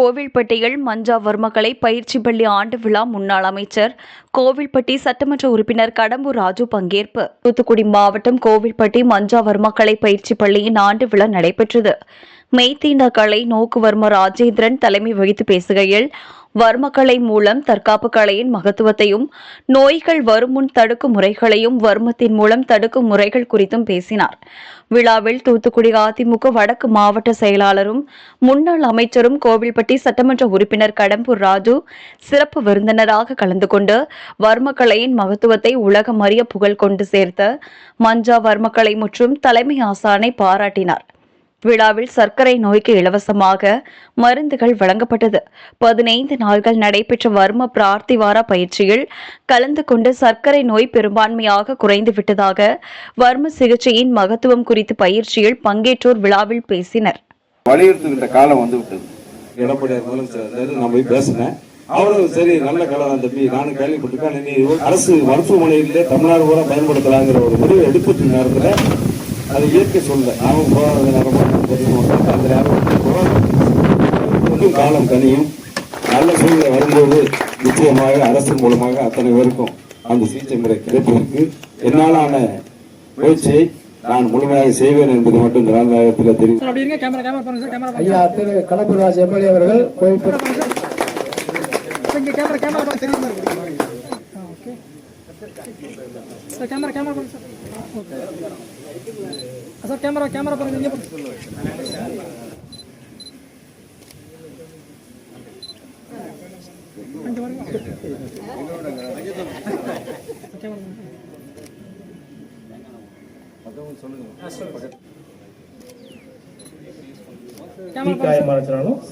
கோவில்பட்டியில் மஞ்சா வர்மக்கலை பயிற்சி பள்ளி ஆண்டு விழா முன்னாள் அமைச்சர் கோவில்பட்டி சட்டமன்ற உறுப்பினர் கடம்பூர் ராஜு பங்கேற்பு. தூத்துக்குடி மாவட்டம் கோவில்பட்டி மஞ்சா வர்மக்கலை பயிற்சி பள்ளியின் ஆண்டு விழா நடைபெற்றது. மெய்தீண்ட கலை நோக்குவர்ம ராஜேந்திரன் தலைமை வகித்து பேசுகையில், வர்மக்கலை மூலம் தற்காப்பு கலையின் மகத்துவத்தையும், நோய்கள் வருமுன் தடுக்கும் முறைகளையும், வர்மத்தின் மூலம் தடுக்கும் முறைகள் குறித்தும் பேசினார். விழாவில் தூத்துக்குடி அதிமுக வடக்கு மாவட்ட செயலாளரும் முன்னாள் அமைச்சரும் கோவில்பட்டி சட்டமன்ற உறுப்பினர் கடம்பூர் ராஜு சிறப்பு விருந்தினராக கலந்து கொண்டு வர்மக்கலையின் மகத்துவத்தை உலகம் அறிய புகழ் கொண்டு சேர்த்த மஞ்சா வர்மக்கலை மற்றும் தலைமை ஆசானை பாராட்டினார். விழாவில் சர்க்கரை நோய்க்கு இலவசமாக மருந்துகள் வழங்கப்பட்டது. 15 நாட்கள் நடைபெற்ற வர்ம பிரார்த்திவார பயிற்சியில் கலந்து கொண்டு சர்க்கரை நோய் பெரும்பான்மையாக குறைந்து விட்டதாக, வர்ம சிகிச்சையின் மகத்துவம் குறித்து பயிற்சியில் பங்கேற்றோர் விழாவில் பேசினர். வலியுறுத்துகின்ற காலம் வந்து விட்டது. எடப்பாடியார் முதலமைச்சர் நான் போய் பேசினேன். அவரும் சரி நல்ல கலதான் தம்பி, நானும் கேள்விப்பட்டிருக்கேன், நீ அரசு மருத்துவமனையிலே தமிழ்நாடு கூட பயன்படுத்தலாங்கிற ஒரு முடிவை எடுத்துட்டு நேரத்தில் அது இயற்கை சொல்ல நாமும் காலம் தனியும் நல்ல சூழ்நிலை வரும்போது நிச்சயமாக அரசின் மூலமாக அத்தனை பேருக்கும் அந்த சிகிச்சை முறை கிடைப்பதற்கு என்னாலான முயற்சியை நான் முழுமையாக செய்வேன் என்பது மட்டும் இந்த நாள் தெரியும். ஐயா திரு கடம்பூர் ராஜு எம்எல்ஏ அவர்கள் सर कैमरा कैमरा पर लीजिए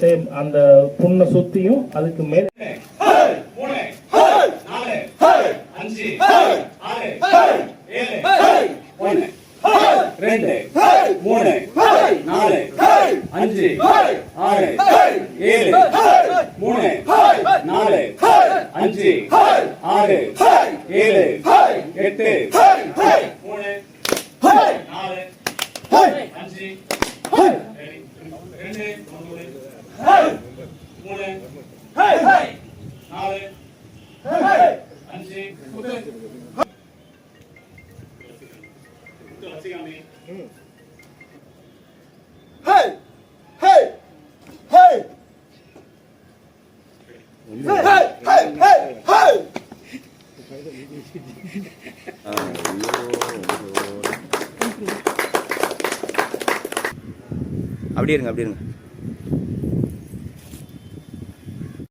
சேம் அந்த புண்ணை சுத்தியும் அதுக்கு மேல 2 3 4 5 6 7 3 4 5 6 7 8 3 4 5 Hey! Hey! Hey! Hey! Hey! Hey! Hey! அப்படியே இருங்க.